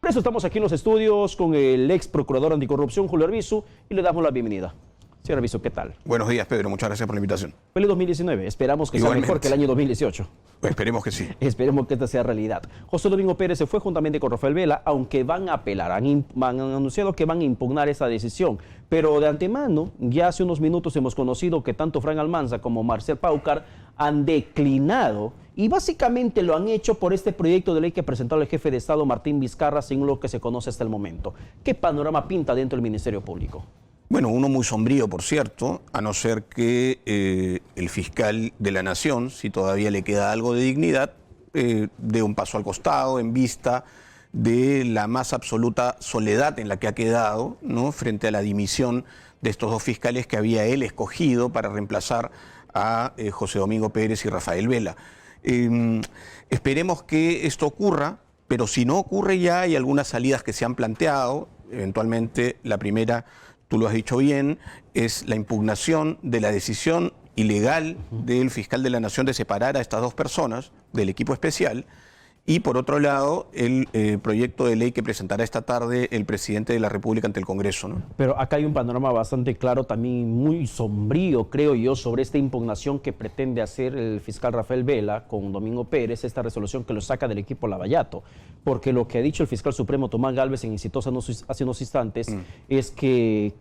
Por eso estamos aquí en los estudios con el ex procurador anticorrupción, Julio Arbizu, y le damos la bienvenida. Señor Arbizu, ¿qué tal? Buenos días, Pedro. Muchas gracias por la invitación. Feliz 2019. Esperamos que sea mejor que el año 2018. Esperemos que sí. Esperemos que esta sea realidad. José Domingo Pérez se fue juntamente con Rafael Vela, aunque van a apelar. Han anunciado que van a impugnar esa decisión. Pero de antemano, ya hace unos minutos hemos conocido que tanto Fran Almanza como Marcial Paucar han declinado y básicamente lo han hecho por este proyecto de ley que presentó el jefe de Estado Martín Vizcarra, según lo que se conoce hasta el momento. ¿Qué panorama pinta dentro del Ministerio Público? Bueno, uno muy sombrío, por cierto, a no ser que el fiscal de la Nación, si todavía le queda algo de dignidad, dé un paso al costado en vista de la más absoluta soledad en la que ha quedado, ¿no?, frente a la dimisión de estos dos fiscales que había él escogido para reemplazar a José Domingo Pérez y Rafael Vela. Esperemos que esto ocurra, pero si no ocurre ya hay algunas salidas que se han planteado. Eventualmente la primera, tú lo has dicho bien, es la impugnación de la decisión ilegal del fiscal de la Nación de separar a estas dos personas del equipo especial. Y por otro lado, el proyecto de ley que presentará esta tarde el presidente de la República ante el Congreso, ¿no? Pero acá hay un panorama bastante claro, también muy sombrío, creo yo, sobre esta impugnación que pretende hacer el fiscal Rafael Vela con Domingo Pérez, esta resolución que lo saca del equipo Lavallato. Porque lo que ha dicho el fiscal supremo Tomás Gálvez en Exitosa hace unos instantes es que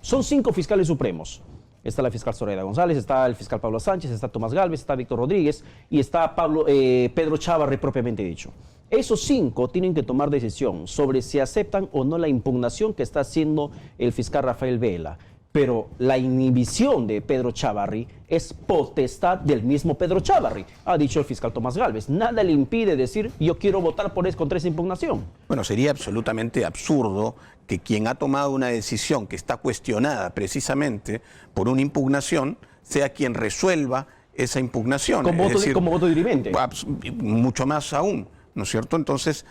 son 5 fiscales supremos. Está la fiscal Zoraida González, está el fiscal Pablo Sánchez, está Tomás Gálvez, está Víctor Rodríguez y está Pedro Chávarri propiamente dicho. Esos 5 tienen que tomar decisión sobre si aceptan o no la impugnación que está haciendo el fiscal Rafael Vela. Pero la inhibición de Pedro Chávarri es potestad del mismo Pedro Chávarri, ha dicho el fiscal Tomás Gálvez. Nada le impide decir yo quiero votar contra esa impugnación. Bueno, sería absolutamente absurdo que quien ha tomado una decisión que está cuestionada precisamente por una impugnación sea quien resuelva esa impugnación. Como voto dirimente. Mucho más aún, ¿no es cierto? Entonces,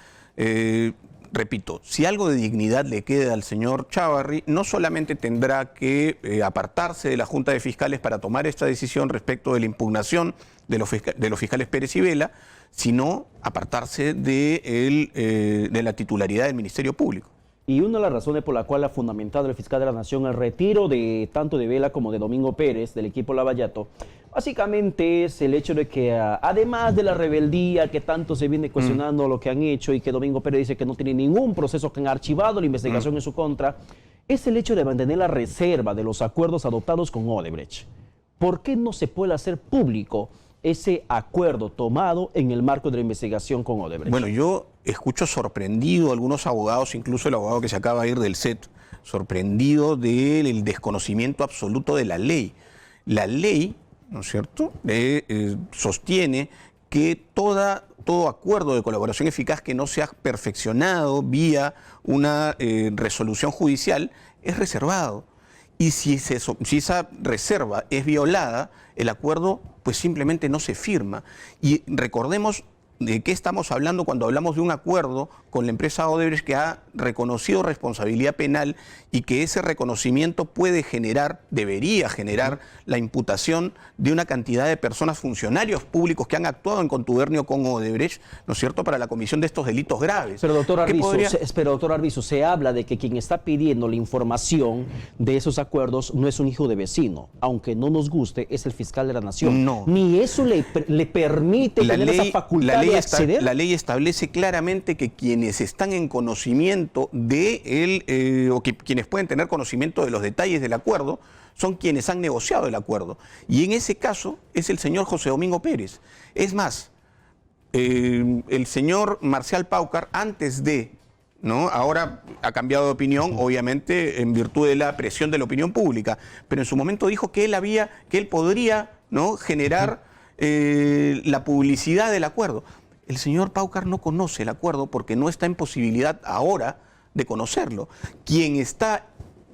repito, si algo de dignidad le queda al señor Chávarri, no solamente tendrá que apartarse de la Junta de Fiscales para tomar esta decisión respecto de la impugnación de los fiscales Pérez y Vela, sino apartarse de la titularidad del Ministerio Público. Y una de las razones por la cual ha fundamentado el fiscal de la Nación el retiro de tanto de Vela como de Domingo Pérez del equipo Lavallato, básicamente es el hecho de que además de la rebeldía que tanto se viene cuestionando lo que han hecho y que Domingo Pérez dice que no tiene ningún proceso, que han archivado la investigación en su contra, es el hecho de mantener la reserva de los acuerdos adoptados con Odebrecht. ¿Por qué no se puede hacer público ese acuerdo tomado en el marco de la investigación con Odebrecht? Bueno, yo escucho sorprendido a algunos abogados, incluso el abogado que se acaba de ir del SET, sorprendido del desconocimiento absoluto de la ley. La ley, ¿no es cierto?, sostiene que todo acuerdo de colaboración eficaz que no sea perfeccionado vía una resolución judicial es reservado. Y si esa reserva es violada, el acuerdo pues simplemente no se firma. Y recordemos de qué estamos hablando cuando hablamos de un acuerdo con la empresa Odebrecht que ha reconocido responsabilidad penal y que ese reconocimiento puede generar, debería generar la imputación de una cantidad de personas, funcionarios públicos que han actuado en contubernio con Odebrecht, ¿no es cierto?, para la comisión de estos delitos graves. Pero doctor Arbizu, se habla de que quien está pidiendo la información de esos acuerdos no es un hijo de vecino, aunque no nos guste, es el fiscal de la Nación. No. Ni eso le permite tener esa facultad de acceder. La ley establece claramente que quienes están en conocimiento quienes pueden tener conocimiento de los detalles del acuerdo son quienes han negociado el acuerdo. Y en ese caso es el señor José Domingo Pérez. Es más, el señor Marcial Paucar, antes de, ¿no?, ahora ha cambiado de opinión, obviamente en virtud de la presión de la opinión pública, pero en su momento dijo que él podría, ¿no?, generar la publicidad del acuerdo. El señor Paucar no conoce el acuerdo porque no está en posibilidad ahora de conocerlo. Quien está,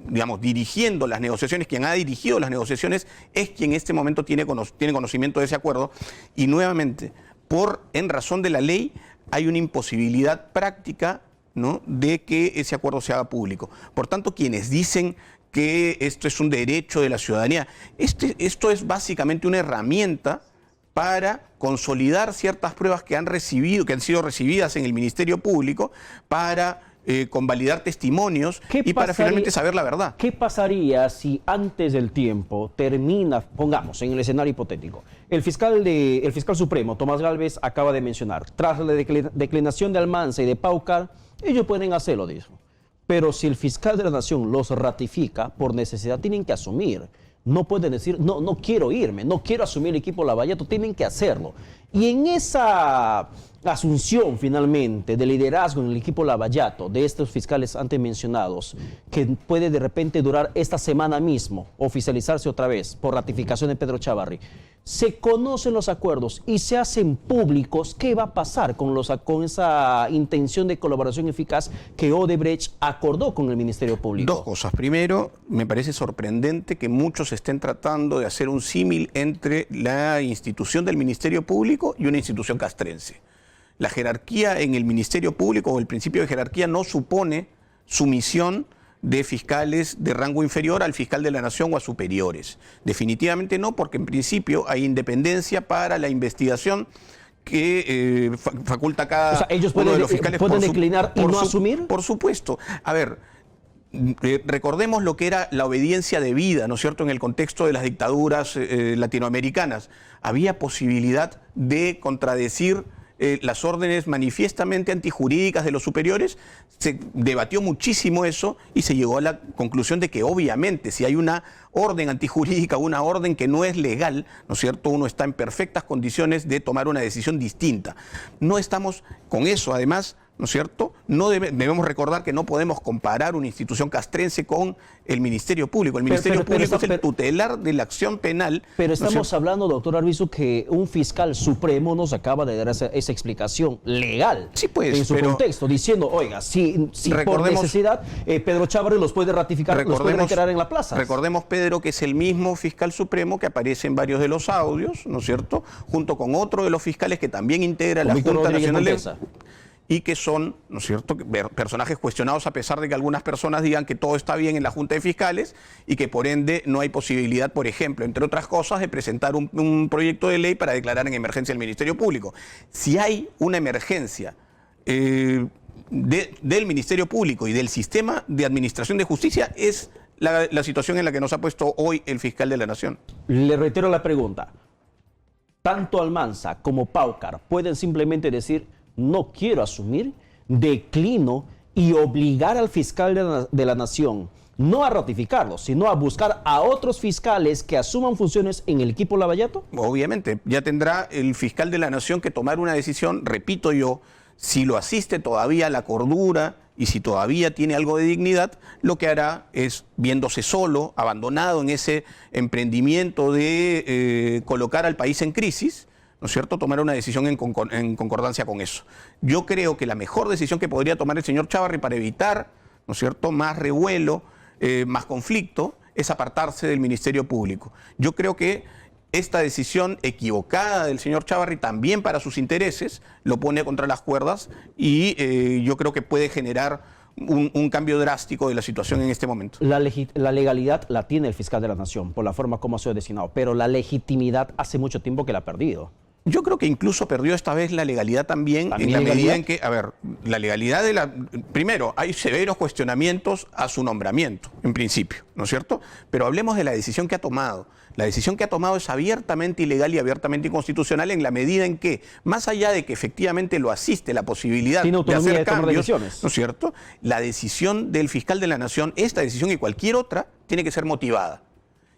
digamos, dirigiendo las negociaciones, quien ha dirigido las negociaciones, es quien en este momento tiene conocimiento de ese acuerdo. Y nuevamente, en razón de la ley, hay una imposibilidad práctica, ¿no?, de que ese acuerdo se haga público. Por tanto, quienes dicen que esto es un derecho de la ciudadanía, esto es básicamente una herramienta para consolidar ciertas pruebas que han sido recibidas en el Ministerio Público, para convalidar testimonios y para finalmente saber la verdad. ¿Qué pasaría si antes del tiempo termina, pongamos en el escenario hipotético, el fiscal supremo, Tomás Gálvez, acaba de mencionar, tras la declinación de Almanza y de Paucar, ellos pueden hacerlo, dijo. Pero si el fiscal de la Nación los ratifica, por necesidad tienen que asumir. No pueden decir, no quiero irme, no quiero asumir el equipo Lavallato, tienen que hacerlo. Y en esa asunción finalmente de liderazgo en el equipo Lavallato, de estos fiscales antes mencionados, que puede de repente durar esta semana mismo, oficializarse otra vez por ratificación de Pedro Chávarri, se conocen los acuerdos y se hacen públicos, ¿qué va a pasar con esa intención de colaboración eficaz que Odebrecht acordó con el Ministerio Público? Dos cosas. Primero, me parece sorprendente que muchos estén tratando de hacer un símil entre la institución del Ministerio Público y una institución castrense. La jerarquía en el Ministerio Público, o el principio de jerarquía, no supone sumisión de fiscales de rango inferior al fiscal de la Nación o a superiores. Definitivamente no, porque en principio hay independencia para la investigación que faculta cada ellos uno de los fiscales. ¿Pueden declinar y no asumir? Por supuesto. A ver, recordemos lo que era la obediencia debida, ¿no es cierto?, en el contexto de las dictaduras latinoamericanas. Había posibilidad de contradecir las órdenes manifiestamente antijurídicas de los superiores. Se debatió muchísimo eso y se llegó a la conclusión de que obviamente si hay una orden antijurídica, una orden que no es legal, ¿no es cierto?, uno está en perfectas condiciones de tomar una decisión distinta. No estamos con eso, además, ¿no es cierto? Debemos recordar que no podemos comparar una institución castrense con el Ministerio Público. El Ministerio Público es el tutelar de la acción penal. Pero estamos hablando, doctor Arbizu, que un fiscal supremo nos acaba de dar esa explicación legal, sí, pues, en su contexto, diciendo, oiga, si por necesidad Pedro Chávarri los puede ratificar, los puede reiterar en la plaza. Recordemos, Pedro, que es el mismo fiscal supremo que aparece en varios de los audios, ¿no es cierto?, junto con otro de los fiscales que también integra la Junta Nacional de... y que son, ¿no es cierto?, personajes cuestionados, a pesar de que algunas personas digan que todo está bien en la Junta de Fiscales y que por ende no hay posibilidad, por ejemplo, entre otras cosas, de presentar un proyecto de ley para declarar en emergencia el Ministerio Público. Si hay una emergencia del Ministerio Público y del sistema de administración de justicia, es la situación en la que nos ha puesto hoy el fiscal de la Nación. Le reitero la pregunta. Tanto Almanza como Paucar pueden simplemente decir: no quiero asumir, declino, y obligar al fiscal de la Nación no a ratificarlo, sino a buscar a otros fiscales que asuman funciones en el equipo Lavallato? Obviamente, ya tendrá el fiscal de la Nación que tomar una decisión, repito yo, si lo asiste todavía la cordura y si todavía tiene algo de dignidad, lo que hará es, viéndose solo, abandonado en ese emprendimiento de colocar al país en crisis, ¿no es cierto?, tomar una decisión en concordancia con eso. Yo creo que la mejor decisión que podría tomar el señor Chávarri para evitar, ¿no es cierto?, más revuelo, más conflicto, es apartarse del Ministerio Público. Yo creo que esta decisión equivocada del señor Chávarri, también para sus intereses, lo pone contra las cuerdas y yo creo que puede generar un cambio drástico de la situación en este momento. La legalidad la tiene el fiscal de la Nación por la forma como ha sido designado, pero la legitimidad hace mucho tiempo que la ha perdido. Yo creo que incluso perdió esta vez la legalidad también en la medida en que, a ver, la legalidad de la... Primero, hay severos cuestionamientos a su nombramiento, en principio, ¿no es cierto? Pero hablemos de la decisión que ha tomado. La decisión que ha tomado es abiertamente ilegal y abiertamente inconstitucional en la medida en que, más allá de que efectivamente lo asiste la posibilidad de hacer cambios, ¿no es cierto?, la decisión del fiscal de la Nación, esta decisión y cualquier otra, tiene que ser motivada.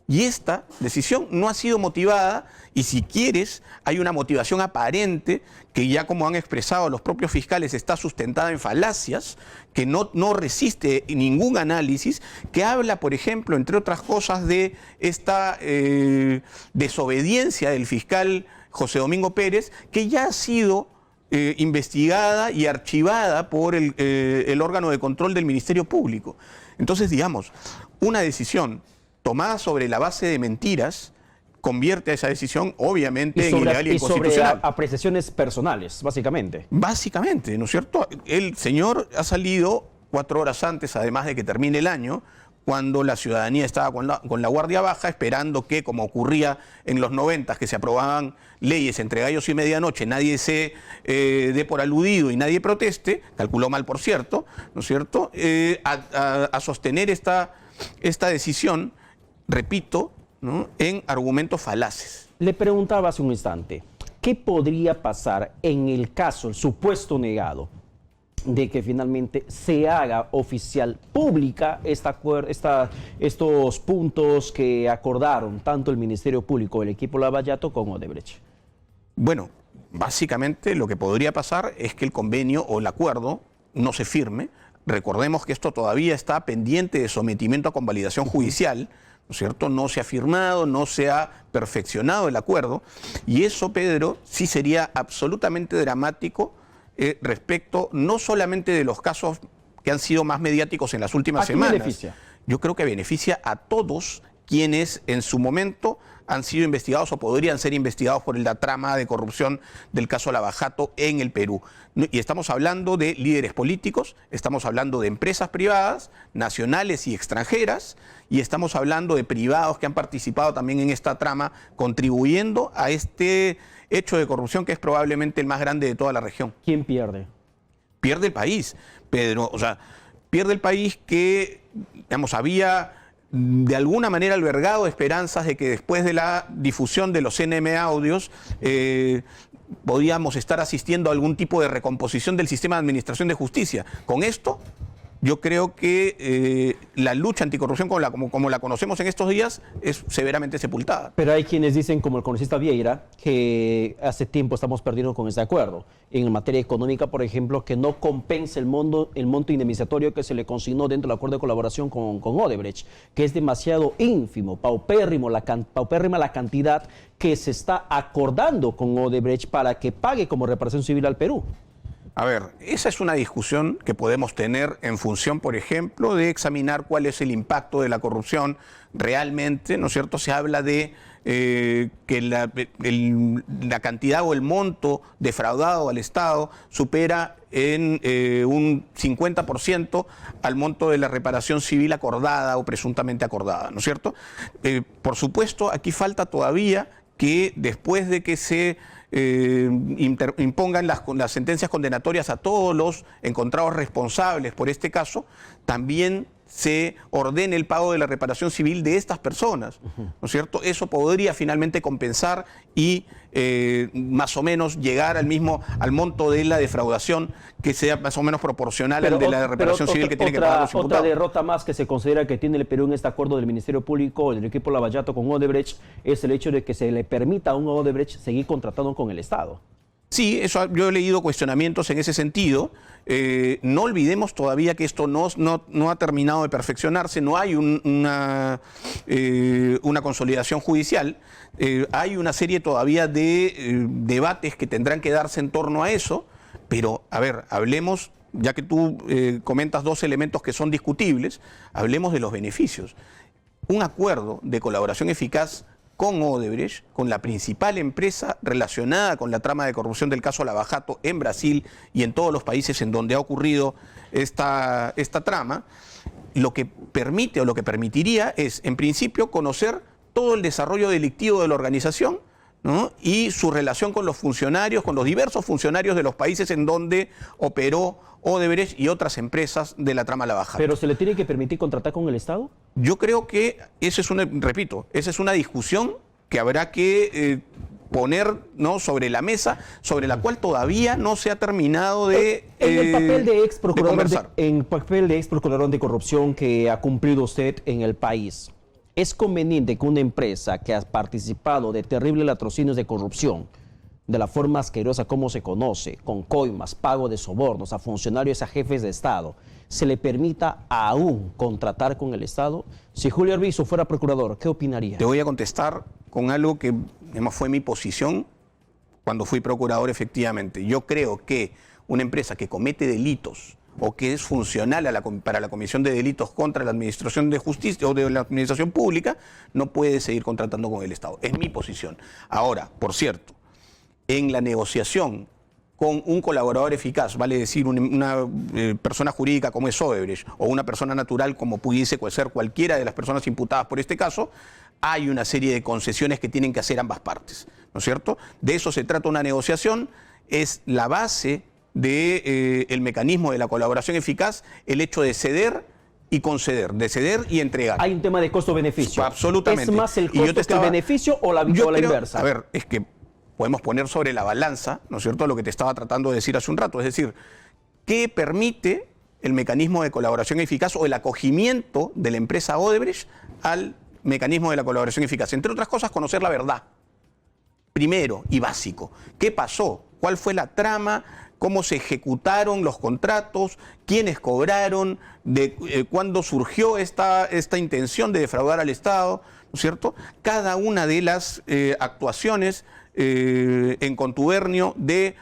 Y esta decisión no ha sido motivada, y si quieres, hay una motivación aparente que ya, como han expresado los propios fiscales, está sustentada en falacias, que no resiste ningún análisis, que habla, por ejemplo, entre otras cosas, de esta desobediencia del fiscal José Domingo Pérez, que ya ha sido investigada y archivada por el órgano de control del Ministerio Público. Entonces, digamos, una decisión tomada sobre la base de mentiras convierte a esa decisión obviamente en ilegal y inconstitucional. Sobre apreciaciones personales, básicamente. Básicamente, ¿no es cierto? El señor ha salido 4 horas antes, además de que termine el año, cuando la ciudadanía estaba con la guardia baja, esperando que, como ocurría en los 90, que se aprobaban leyes entre gallos y medianoche, nadie se dé por aludido y nadie proteste, calculó mal por cierto, ¿no es cierto?, a sostener esta decisión, repito, ¿no?, en argumentos falaces. Le preguntaba hace un instante, ¿qué podría pasar en el caso, el supuesto negado, de que finalmente se haga oficial, pública, estos puntos que acordaron tanto el Ministerio Público, el equipo Lavallato, con Odebrecht? Bueno, básicamente lo que podría pasar es que el convenio o el acuerdo no se firme. Recordemos que esto todavía está pendiente de sometimiento a convalidación judicial, ¿no es cierto? No se ha firmado, no se ha perfeccionado el acuerdo, y eso, Pedro, sí sería absolutamente dramático respecto no solamente de los casos que han sido más mediáticos en las últimas semanas. ¿A quién beneficia? Yo creo que beneficia a todos quienes en su momento han sido investigados o podrían ser investigados por la trama de corrupción del caso Lavallato en el Perú. Y estamos hablando de líderes políticos, estamos hablando de empresas privadas, nacionales y extranjeras, y estamos hablando de privados que han participado también en esta trama, contribuyendo a este hecho de corrupción que es probablemente el más grande de toda la región. ¿Quién pierde? Pierde el país, Pedro. O sea, pierde el país que, digamos, había de alguna manera albergado esperanzas de que después de la difusión de los CNM audios podíamos estar asistiendo a algún tipo de recomposición del sistema de administración de justicia. Con esto, yo creo que la lucha anticorrupción como la conocemos en estos días es severamente sepultada. Pero hay quienes dicen, como el congresista Vieira, que hace tiempo estamos perdiendo con ese acuerdo. En materia económica, por ejemplo, que no compensa el monto indemnizatorio que se le consignó dentro del acuerdo de colaboración con Odebrecht, que es demasiado ínfimo, paupérrima la cantidad que se está acordando con Odebrecht para que pague como reparación civil al Perú. A ver, esa es una discusión que podemos tener en función, por ejemplo, de examinar cuál es el impacto de la corrupción realmente, ¿no es cierto? Se habla de que la cantidad o el monto defraudado al Estado supera en un 50% al monto de la reparación civil acordada o presuntamente acordada, ¿no es cierto? Por supuesto, aquí falta todavía que después de que se impongan las sentencias condenatorias a todos los encontrados responsables por este caso, también se ordene el pago de la reparación civil de estas personas, ¿no es cierto? Eso podría finalmente compensar y más o menos llegar al monto de la defraudación que sea más o menos proporcional al de la reparación civil que tiene que pagar los imputados. Otra derrota más que se considera que tiene el Perú en este acuerdo del Ministerio Público, del equipo Lavallato con Odebrecht, es el hecho de que se le permita a un Odebrecht seguir contratando con el Estado. Sí, yo he leído cuestionamientos en ese sentido. No olvidemos todavía que esto no ha terminado de perfeccionarse, no hay una consolidación judicial, hay una serie todavía de debates que tendrán que darse en torno a eso, pero a ver, hablemos, ya que tú comentas dos elementos que son discutibles, hablemos de los beneficios. Un acuerdo de colaboración eficaz con Odebrecht, con la principal empresa relacionada con la trama de corrupción del caso Lavallato en Brasil y en todos los países en donde ha ocurrido esta trama, lo que permite o lo que permitiría es, en principio, conocer todo el desarrollo delictivo de la organización, ¿no?, y su relación con los funcionarios, con los diversos funcionarios de los países en donde operó Odebrecht y otras empresas de la trama Lavallato. ¿Pero se le tiene que permitir contratar con el Estado? Yo creo que esa es una discusión que habrá que poner, ¿no?, sobre la mesa, sobre la cual todavía no se ha terminado de En el papel de ex conversar. procurador anticorrupción que ha cumplido usted en el país, ¿es conveniente que una empresa que ha participado de terribles latrocinios de corrupción, de la forma asquerosa como se conoce, con coimas, pago de sobornos a funcionarios, a jefes de Estado, se le permita aún contratar con el Estado? Si Julio Arvizu fuera procurador, ¿qué opinaría? Te voy a contestar con algo que fue mi posición cuando fui procurador, efectivamente. Yo creo que una empresa que comete delitos o que es funcional para la comisión de delitos contra la administración de justicia o de la administración pública, no puede seguir contratando con el Estado. Es mi posición. Ahora, por cierto, en la negociación con un colaborador eficaz, vale decir, una persona jurídica como es Odebrecht o una persona natural como pudiese ser cualquiera de las personas imputadas por este caso, hay una serie de concesiones que tienen que hacer ambas partes, ¿no es cierto? De eso se trata una negociación, es la base del mecanismo de la colaboración eficaz, el hecho de ceder y conceder, de ceder y entregar. Hay un tema de costo-beneficio. Absolutamente. ¿Es más el costo que el beneficio o la inversa? A ver, es que podemos poner sobre la balanza, ¿no es cierto?, lo que te estaba tratando de decir hace un rato, es decir, ¿qué permite el mecanismo de colaboración eficaz o el acogimiento de la empresa Odebrecht al mecanismo de la colaboración eficaz? Entre otras cosas, conocer la verdad. Primero y básico, ¿qué pasó? ¿Cuál fue la trama? ¿Cómo se ejecutaron los contratos? ¿Quiénes cobraron? ¿Cuándo surgió esta intención de defraudar al Estado? ¿No es cierto? Cada una de las actuaciones en contubernio de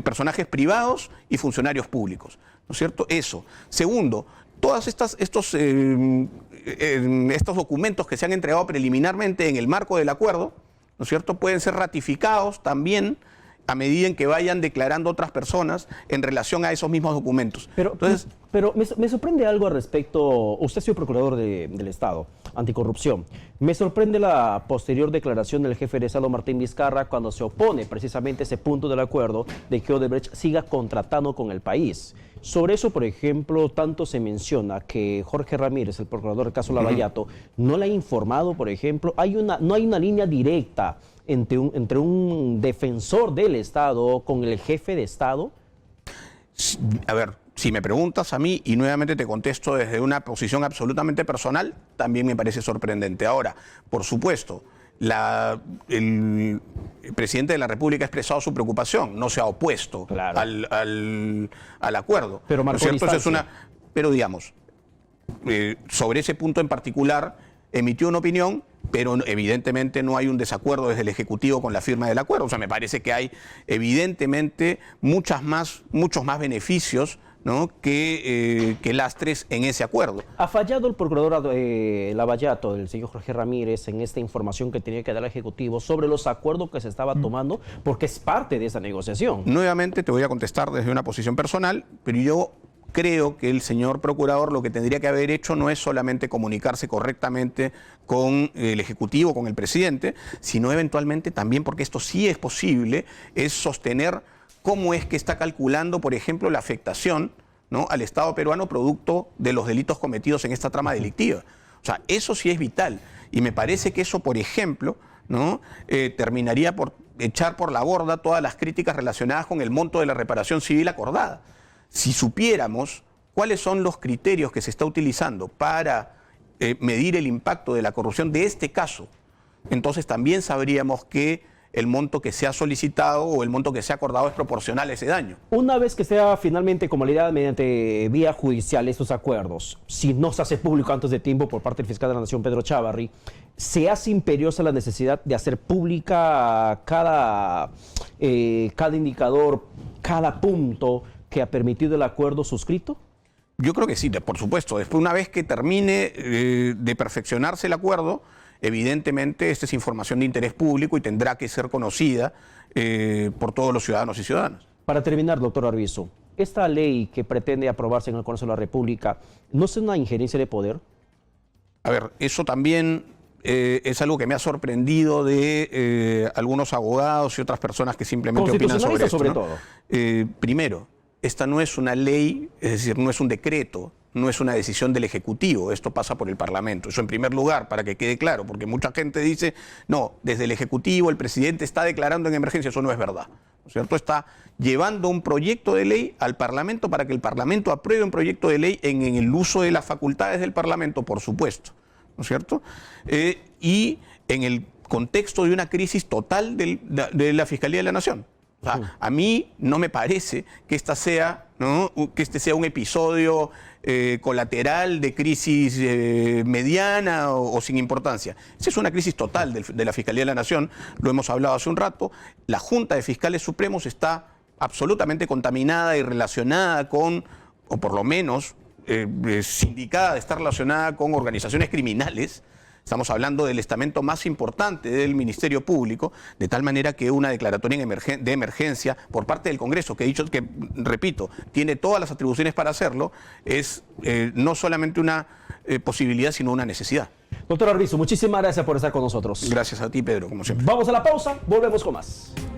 personajes privados y funcionarios públicos, ¿no es cierto? Eso. Segundo, todos estos documentos que se han entregado preliminarmente en el marco del acuerdo, ¿no es cierto?, pueden ser ratificados también a medida en que vayan declarando otras personas en relación a esos mismos documentos. Pero me sorprende algo al respecto. Usted ha sido procurador del Estado, anticorrupción. Me sorprende la posterior declaración del jefe de Estado, Martín Vizcarra, cuando se opone precisamente a ese punto del acuerdo de que Odebrecht siga contratando con el país. Sobre eso, por ejemplo, tanto se menciona que Jorge Ramírez, el procurador del caso Lavallato, no le ha informado, por ejemplo, no hay una línea directa entre un defensor del Estado con el jefe de Estado. A ver, si me preguntas a mí, y nuevamente te contesto desde una posición absolutamente personal, también me parece sorprendente. Ahora, por supuesto, el presidente de la República ha expresado su preocupación, no se ha opuesto al acuerdo. Pero marcó distancia. Pero digamos, sobre ese punto en particular, emitió una opinión, pero evidentemente no hay un desacuerdo desde el Ejecutivo con la firma del acuerdo. O sea, me parece que hay evidentemente muchos más beneficios, ¿no?, que lastres en ese acuerdo. ¿Ha fallado el procurador Lavallato, el señor Jorge Ramírez, en esta información que tenía que dar el Ejecutivo sobre los acuerdos que se estaba tomando? Porque es parte de esa negociación. Nuevamente te voy a contestar desde una posición personal, pero yo creo que el señor procurador lo que tendría que haber hecho no es solamente comunicarse correctamente con el Ejecutivo, con el presidente, sino eventualmente también, porque esto sí es posible, es sostener cómo es que está calculando, por ejemplo, la afectación, ¿no?, al Estado peruano producto de los delitos cometidos en esta trama delictiva. O sea, eso sí es vital. Y me parece que eso, por ejemplo, ¿no?, terminaría por echar por la borda todas las críticas relacionadas con el monto de la reparación civil acordada. Si supiéramos cuáles son los criterios que se está utilizando para medir el impacto de la corrupción de este caso, entonces también sabríamos que el monto que se ha solicitado o el monto que se ha acordado es proporcional a ese daño. Una vez que sea finalmente convalidada mediante vía judicial estos acuerdos, si no se hace público antes de tiempo por parte del fiscal de la Nación, Pedro Chávarri, ¿se hace imperiosa la necesidad de hacer pública cada indicador, cada punto que ha permitido el acuerdo suscrito? Yo creo que sí, por supuesto. Después, una vez que termine de perfeccionarse el acuerdo, evidentemente esta es información de interés público y tendrá que ser conocida por todos los ciudadanos y ciudadanas. Para terminar, doctor Arvizu, ¿esta ley que pretende aprobarse en el Congreso de la República no es una injerencia de poder? A ver, eso también es algo que me ha sorprendido de algunos abogados y otras personas que simplemente opinan sobre esto, ¿no? todo. Primero, esta no es una ley, es decir, no es un decreto, no es una decisión del Ejecutivo, esto pasa por el Parlamento. Eso en primer lugar, para que quede claro, porque mucha gente dice, no, desde el Ejecutivo el presidente está declarando en emergencia, eso no es verdad, ¿no es cierto? Está llevando un proyecto de ley al Parlamento para que el Parlamento apruebe un proyecto de ley en el uso de las facultades del Parlamento, por supuesto, ¿no es cierto? Y en el contexto de una crisis total de la Fiscalía de la Nación. O sea, a mí no me parece que esta sea, ¿no?, que este sea un episodio colateral de crisis mediana o sin importancia. Esa es una crisis total de la Fiscalía de la Nación, lo hemos hablado hace un rato. La Junta de Fiscales Supremos está absolutamente contaminada y relacionada con, o por lo menos sindicada de estar relacionada con organizaciones criminales, Estamos hablando del estamento más importante del Ministerio Público, de tal manera que una declaratoria de emergencia por parte del Congreso, que he dicho que, repito, tiene todas las atribuciones para hacerlo, es no solamente una posibilidad, sino una necesidad. Doctor Arvizu, muchísimas gracias por estar con nosotros. Gracias a ti, Pedro, como siempre. Vamos a la pausa, volvemos con más.